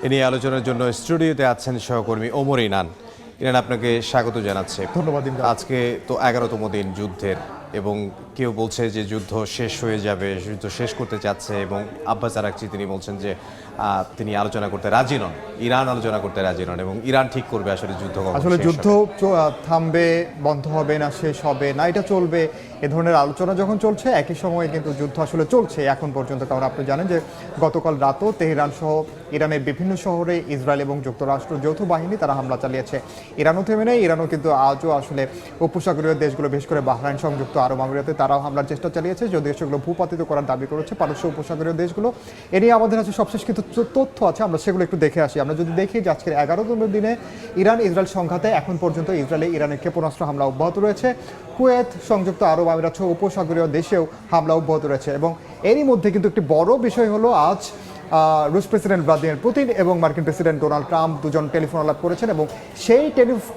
এ নিয়ে আলোচনার জন্য স্টুডিওতে আছেন সহকর্মী ওমর ইনান। ইনান, আপনাকে স্বাগত জানাচ্ছে। ধন্যবাদ। আজকে তো 11তম দিন যুদ্ধের, এবং কেউ বলছে যে যুদ্ধ শেষ হয়ে যাবে, যুদ্ধ শেষ করতে চাচ্ছে, এবং আব্বাস আরাকচি তিনি বলছেন যে তিনি আলোচনা করতে রাজি নন, ইরান আলোচনা করতে রাজি নন, এবং ইরান ঠিক করবে আসলে যুদ্ধ আসলে যুদ্ধ থামবে, বন্ধ হবে না, শেষ হবে না, এটা চলবে, এ ধরনের আলোচনা যখন চলছে একই সময়ে কিন্তু যুদ্ধ আসলে চলছে এখন পর্যন্ত। কারণ আপনি জানেন যে গতকাল রাতও তেহরান সহ ইরানের বিভিন্ন শহরে ইসরায়েল এবং যুক্তরাষ্ট্র যৌথ বাহিনী তারা হামলা চালিয়েছে। ইরানও থেমে নেই, ইরানও কিন্তু আজও আসলে উপসাগরীয় দেশগুলো, বিশেষ করে বাহরাইন, সংযুক্ত আরব আমিরাতে তারাও হামলার চেষ্টা চালিয়েছে, যদিও সেগুলো ভূপাতিত করার দাবি করেছে পারস্য উপসাগরীয় দেশগুলো। এ নিয়ে আমাদের কাছে সবশেষ কিন্তু তথ্য আছে, আমরা সেগুলো একটু দেখে আসি। আমরা যদি দেখি যে আজকের 11তম দিনে ইরান ইসরায়েল সংঘাতে এখন পর্যন্ত ইসরায়েলে ইরানের ক্ষেপণাস্ত্র হামলা অব্যাহত রয়েছে। কুয়েত, সংযুক্ত আরব আমিরাত সহ উপসাগরীয় দেশেও হামলা অব্যাহত রয়েছে। এবং এরই মধ্যে কিন্তু একটি বড় বিষয় হলো আজ রুশ প্রেসিডেন্ট ভ্লাদিমির পুতিন এবং মার্কিন প্রেসিডেন্ট ডোনাল্ড ট্রাম্প দুজন টেলিফোন আলাপ করেছেন, এবং সেই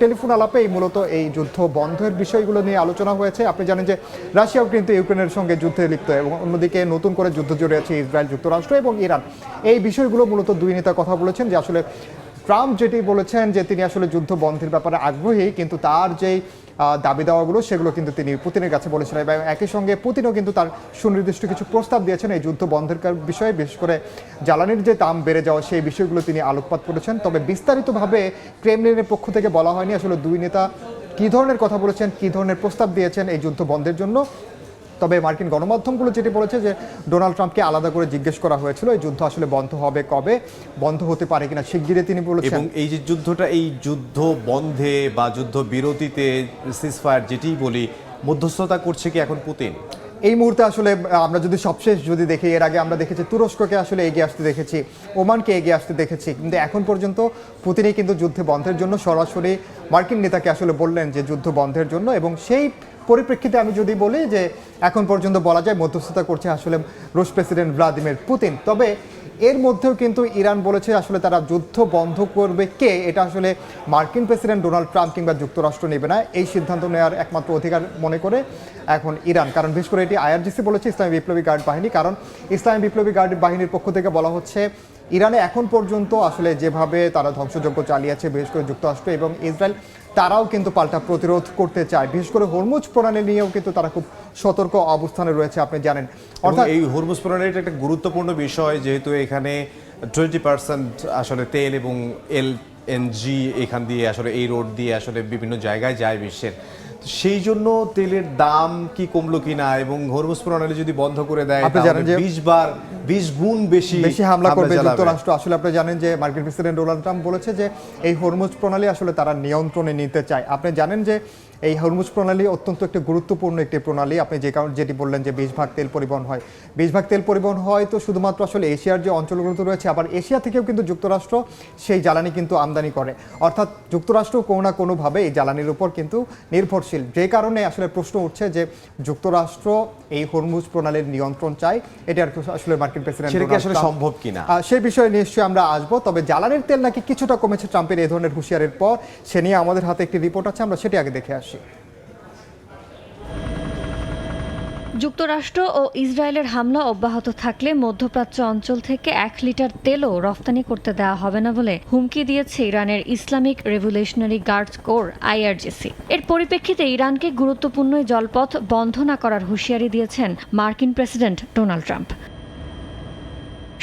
টেলিফোন আলাপেই মূলত এই যুদ্ধ বন্ধের বিষয়গুলো নিয়ে আলোচনা হয়েছে। আপনি জানেন যে রাশিয়াও কিন্তু ইউক্রেনের সঙ্গে যুদ্ধে লিপ্ত, এবং অন্যদিকে নতুন করে যুদ্ধ জড়িয়েছে ইসরায়েল, যুক্তরাষ্ট্র এবং ইরান। এই বিষয়গুলো মূলত দুই নেতা কথা বলেছেন, যে আসলে ট্রাম্প যেটি বলেছেন যে তিনি আসলে যুদ্ধ বন্ধের ব্যাপারে আগ্রহী, কিন্তু তার যেই দাবি দেওয়াগুলো সেগুলো কিন্তু তিনি পুতিনের কাছে বলেছিলেন, এবং একই সঙ্গে পুতিনও কিন্তু তার সুনির্দিষ্ট কিছু প্রস্তাব দিয়েছেন এই যুদ্ধ বন্ধের বিষয়ে, বিশেষ করে জ্বালানির যে দাম বেড়ে যাওয়া সেই বিষয়গুলো তিনি আলোকপাত করেছেন। তবে বিস্তারিতভাবে ক্রেমলিনের পক্ষ থেকে বলা হয়নি আসলে দুই নেতা কী ধরনের কথা বলেছেন, কী ধরনের প্রস্তাব দিয়েছেন এই যুদ্ধ বন্ধের জন্য। তবে মার্কিন গণমাধ্যমগুলো যেটি বলেছে যে ডোনাল্ড ট্রাম্পকে আলাদা করে জিজ্ঞেস করা হয়েছিল এই যুদ্ধ আসলে বন্ধ হবে কবে, বন্ধ হতে পারে কিনা শিগগিরই তিনি বলেছেন। এবং এই যে যুদ্ধটা, এই যুদ্ধ বন্ধে বা যুদ্ধ বিরতিতে, সিজফায়ার যেটি বলি, মধ্যস্থতা করছে কি এখন পুতিন? এই মুহূর্তে আসলে আমরা যদি সবশেষ যদি দেখি, এর আগে আমরা দেখেছি তুরস্ককে আসলে এগিয়ে আসতে দেখেছি, ওমানকে এগিয়ে আসতে দেখেছি, কিন্তু এখন পর্যন্ত পুতিনই কিন্তু যুদ্ধ বন্ধের জন্য সরাসরি মার্কিন নেতাকে আসলে বললেন যে যুদ্ধ বন্ধের জন্য। এবং সেই পরিপ্রেক্ষিতে আমি যদি বলি যে এখন পর্যন্ত বলা যায় মধ্যস্থতা করছে আসলে রুশ প্রেসিডেন্ট ভ্লাদিমির পুতিন। তবে এর মধ্যেও কিন্তু ইরান বলেছে আসলে তারা যুদ্ধ বন্ধ করবে কে, এটা আসলে মার্কিন প্রেসিডেন্ট ডোনাল্ড ট্রাম্প কিংবা যুক্তরাষ্ট্র নেবে না, এই সিদ্ধান্ত নেওয়ার একমাত্র অধিকার মনে করে এখন ইরান। কারণ বিশেষ করে এটি আইআরজিসি বলেছে, ইসলামী বিপ্লবী গার্ড বাহিনী। কারণ ইসলামী বিপ্লবী গার্ড বাহিনীর পক্ষ থেকে বলা হচ্ছে ইরানে এখন পর্যন্ত আসলে যেভাবে তারা ধ্বংসযজ্ঞ চালিয়েছে, বিশেষ করে যুক্তরাষ্ট্র এবং ইসরায়েল, তারাও কিন্তু পাল্টা প্রতিরোধ করতে চায়। বিশেষ করে হরমুজ প্রণালী নিয়েও কিন্তু তারা খুব সতর্ক অবস্থানে রয়েছে, আপনি জানেন। অর্থাৎ এই হরমুজ প্রণালীটা একটা গুরুত্বপূর্ণ বিষয়, যেহেতু এখানে 20% আসলে তেল এবং এলএনজি এখান দিয়ে আসলে এই রোড দিয়ে আসলে বিভিন্ন জায়গায় যায় বিশ্বের। সেই জন্য তেলের দাম কি কমলো কিনা, এবং হরমুজ প্রণালী যদি বন্ধ করে দেয় তাহলে 20 গুণ বেশি হামলা করবে যুক্তরাষ্ট্র। আসলে আপনি জানেন যে মার্কিন প্রেসিডেন্ট ডোনাল্ড ট্রাম্প বলেছে যে এই হরমুজ প্রণালী আসলে তারা নিয়ন্ত্রণে নিতে চায়। আপনি জানেন যে এই হরমুজ প্রণালী অত্যন্ত একটি গুরুত্বপূর্ণ একটি প্রণালী। আপনি যেটি বললেন যে 20 ভাগ তেল পরিবহন হয়, 20 ভাগ তেল পরিবহন হয় তো শুধুমাত্র আসলে এশিয়ার যে অঞ্চলগুলোতে রয়েছে, আবার এশিয়া থেকেও কিন্তু যুক্তরাষ্ট্র সেই জ্বালানি কিন্তু আমদানি করে। অর্থাৎ যুক্তরাষ্ট্র কোনো না কোনোভাবে এই জ্বালানির উপর কিন্তু নির্ভরশীল, যে কারণে আসলে প্রশ্ন উঠছে যে যুক্তরাষ্ট্র এই হরমুজ প্রণালীর নিয়ন্ত্রণ চায়, এটা আসলে মার্কিন প্রেসিডেন্ট আসলে সম্ভব কিনা সেই বিষয়ে নিশ্চয়ই আমরা আসবো। তবে জ্বালানির তেল নাকি কিছুটা কমেছে ট্রাম্পের এই ধরনের হুঁশিয়ারির পর, সে নিয়ে আমাদের হাতে একটি রিপোর্ট আছে, আমরা সেটি আগে দেখে আসি। যুক্তরাষ্ট্র ও ইসরায়েলের হামলা অব্যাহত থাকলে মধ্যপ্রাচ্য অঞ্চল থেকে 1 লিটার তেলও রফতানি করতে দেওয়া হবে না বলে হুমকি দিয়েছে ইরানের Islamic revolutionary guards core IRGC. এর পরিপ্রেক্ষিতে ইরানকে গুরুত্বপূর্ণ জলপথ বন্ধ না করার হুঁশিয়ারি দিয়েছেন মার্কিন প্রেসিডেন্ট ডোনাল্ড ট্রাম্প।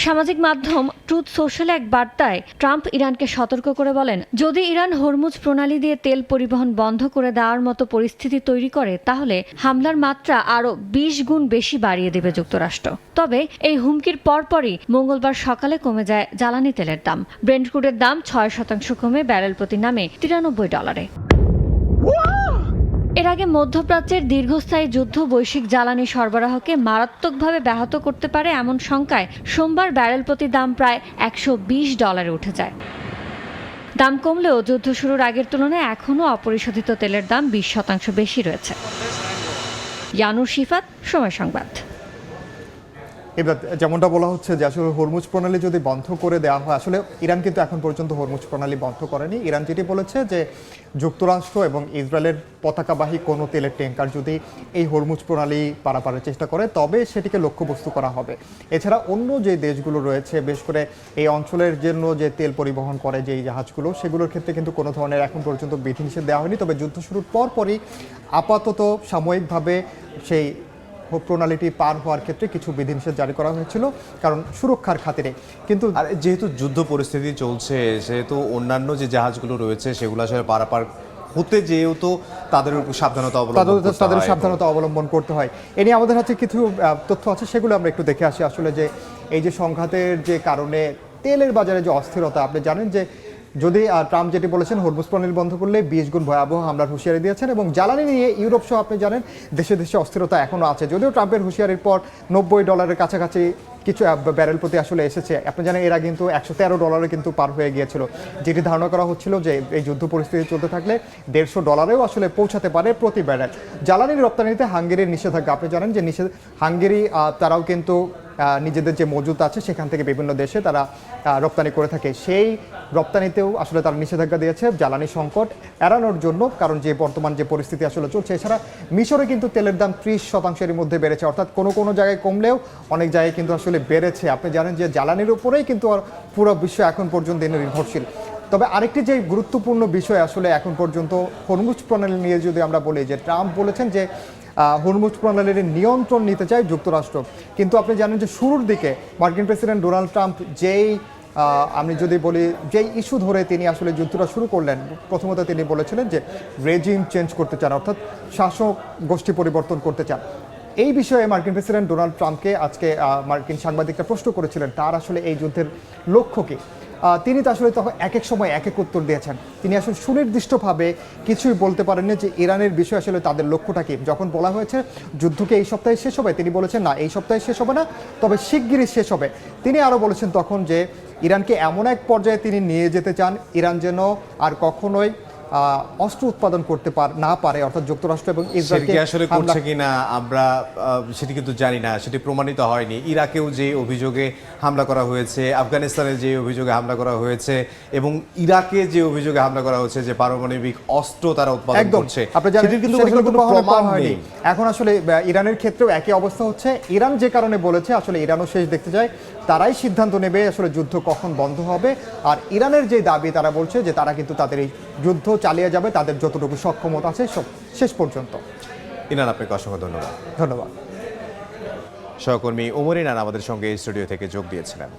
সামাজিক মাধ্যম ট্রুথ সোশ্যালে এক বার্তায় ট্রাম্প ইরানকে সতর্ক করে বলেন, যদি ইরান হরমুজ প্রণালী দিয়ে তেল পরিবহন বন্ধ করে দেওয়ার মতো পরিস্থিতি তৈরি করে তাহলে হামলার মাত্রা আরও 20 গুণ বেশি বাড়িয়ে দেবে যুক্তরাষ্ট্র। তবে এই হুমকির পরপরই মঙ্গলবার সকালে কমে যায় জ্বালানি তেলের দাম। ব্রেন্ট ক্রুডের দাম 6% কমে ব্যারেল প্রতি নামে $93। এর আগে মধ্যপ্রাচ্যের দীর্ঘস্থায়ী যুদ্ধ বৈশ্বিক জ্বালানি সরবরাহকে মারাত্মকভাবে ব্যাহত করতে পারে এমন শঙ্কায় সোমবার ব্যারেল প্রতি দাম প্রায় $120 উঠে যায়। দাম কমলেও যুদ্ধ শুরুর আগের তুলনায় এখনও অপরিশোধিত তেলের দাম 20% বেশি রয়েছে। ইয়ানুর শিফাত, সময় সংবাদ। এবার যেমনটা বলা হচ্ছে যে আসলে হরমুজ প্রণালী যদি বন্ধ করে দেওয়া হয়, আসলে ইরান কিন্তু এখন পর্যন্ত হরমুজ প্রণালী বন্ধ করেনি। ইরান যেটি বলেছে যে যুক্তরাষ্ট্র এবং ইসরায়েলের পতাকাবাহী কোনো তেলের ট্যাঙ্কার যদি এই হরমুজ প্রণালী পারাপারের চেষ্টা করে তবে সেটিকে লক্ষ্যবস্তু করা হবে। এছাড়া অন্য যে দেশগুলো রয়েছে, বিশেষ করে এই অঞ্চলের জন্য যে তেল পরিবহন করে যেই জাহাজগুলো, সেগুলোর ক্ষেত্রে কিন্তু কোনো ধরনের এখন পর্যন্ত বিধিনিষেধ দেওয়া হয়নি। তবে যুদ্ধ শুরুর পরপরই আপাতত সাময়িকভাবে সেই প্রণালীটি পার হওয়ার ক্ষেত্রে কিছু বিধিনিষেধ জারি করা হয়েছিল, কারণ সুরক্ষার খাতিরে। কিন্তু আর যেহেতু যুদ্ধ পরিস্থিতি চলছে, সেহেতু অন্যান্য যে জাহাজগুলো রয়েছে সেগুলো আসলে পারাপার হতে যেহেতু তাদের উপর সাবধানতা অবলম্বন করতে তাদের হয়। সাবধানতা অবলম্বন করতে হয়। এ নিয়ে আমাদের হাতে কিছু তথ্য আছে, সেগুলো আমরা একটু দেখে আসি। আসলে যে এই যে সংঘাতের যে কারণে তেলের বাজারে যে অস্থিরতা, আপনি জানেন যে যদি ট্রাম্প যেটি বলেছেন হরমুজ প্রণালী বন্ধ করলে 20 গুণ ভয়াবহ হামলার হুঁশিয়ারি দিয়েছেন, এবং জ্বালানি নিয়ে ইউরোপ সহ আপনি জানেন দেশে দেশে অস্থিরতা এখনও আছে। যদিও ট্রাম্পের হুঁশিয়ারির পর $90 কাছাকাছি কিছু ব্যারেল প্রতি আসলে এসেছে। আপনি জানেন এরা কিন্তু $113 কিন্তু পার হয়ে গিয়েছিল, যেটি ধারণা করা হচ্ছিল যে এই যুদ্ধ পরিস্থিতি চলতে থাকলে $150 আসলে পৌঁছাতে পারে প্রতি ব্যারেল। জ্বালানির রপ্তানিতে হাঙ্গেরির নিষেধাজ্ঞা, আপনি জানেন যে হাঙ্গেরি তারাও কিন্তু নিজেদের যে মজুত আছে সেখান থেকে বিভিন্ন দেশে তারা রপ্তানি করে থাকে। সেই রপ্তানিতেও আসলে তারা নিষেধাজ্ঞা দিয়েছে জ্বালানি সংকট এড়ানোর জন্য, কারণ যে বর্তমান যে পরিস্থিতি আসলে চলছে। এছাড়া মিশরে কিন্তু তেলের দাম 30% মধ্যে বেড়েছে, অর্থাৎ কোনো কোনো জায়গায় কমলেও অনেক জায়গায় কিন্তু আসলে বেড়েছে। আপনি জানেন যে জ্বালানির উপরেই কিন্তু পুরো বিশ্ব এখন পর্যন্ত নির্ভরশীল। তবে আরেকটি যে গুরুত্বপূর্ণ বিষয় আসলে এখন পর্যন্ত হরমুজ প্রণালী নিয়ে যদি আমরা বলি, যে ট্রাম্প বলেছেন যে হরমুজ প্রণালীর নিয়ন্ত্রণ নিতে চায় যুক্তরাষ্ট্র, কিন্তু আপনি জানেন যে শুরুর দিকে মার্কিন প্রেসিডেন্ট ডোনাল্ড ট্রাম্প আমি যদি বলি যেই ইস্যু ধরে তিনি আসলে যুদ্ধটা শুরু করলেন, প্রথমত তিনি বলেছিলেন যে রেজিম চেঞ্জ করতে চান, অর্থাৎ শাসক গোষ্ঠী পরিবর্তন করতে চান। এই বিষয়ে মার্কিন প্রেসিডেন্ট ডোনাল্ড ট্রাম্পকে আজকে মার্কিন সাংবাদিকরা প্রশ্ন করেছিলেন তার আসলে এই যুদ্ধের লক্ষ্য কী। তিনি তো আসলে তখন এক এক সময় এক এক উত্তর দিয়েছেন। তিনি আসলে সুনির্দিষ্টভাবে কিছুই বলতে পারেননি যে ইরানের বিষয়ে আসলে তাদের লক্ষ্যটা কী। যখন বলা হয়েছে যুদ্ধকে এই সপ্তাহে শেষ হবে, তিনি বলেছেন না, এই সপ্তাহে শেষ হবে না, তবে শিগগিরই শেষ হবে। তিনি আরও বলেছেন তখন যে ইরানকে এমন এক পর্যায়ে তিনি নিয়ে যেতে চান, ইরান যেন আর কখনোই অস্ত্র উৎপাদন করতে না পারে, অর্থাৎ যুক্তরাষ্ট্র এবং ইসরায়েলকে আসলে করছে কিনা আমরা সেটি কিন্তু জানি না, সেটি প্রমাণিত হয়নি। ইরাকেও যে অভিযোগে হামলা করা হয়েছে, আফগানিস্তানে যে অভিযোগে হামলা করা হয়েছে, এবং ইরাকে যে অভিযোগে হামলা করা হয়েছে যে পারমাণবিক অস্ত্র তারা উৎপাদন করছে, সেটির কিন্তু কোনো প্রমাণ হয়নি। এখন আসলে ইরানের ক্ষেত্রেও একই অবস্থা হচ্ছে। ইরান যে কারণে বলেছে, আসলে ইরানও শেষ দেখতে চায়, তারাই সিদ্ধান্ত নেবে আসলে যুদ্ধ কখন বন্ধ হবে। আর ইরানের যে দাবি, তারা বলছে যে তারা কিন্তু তাদের এই যুদ্ধ চালিয়ে যাবে তাদের যতটুকু সক্ষমতা আছে শেষ পর্যন্ত। ইনান, আপনাকে অসংখ্য ধন্যবাদ। ধন্যবাদ। সহকর্মী ওমর ইনান আমাদের সঙ্গে স্টুডিও থেকে যোগ দিয়েছিলেন।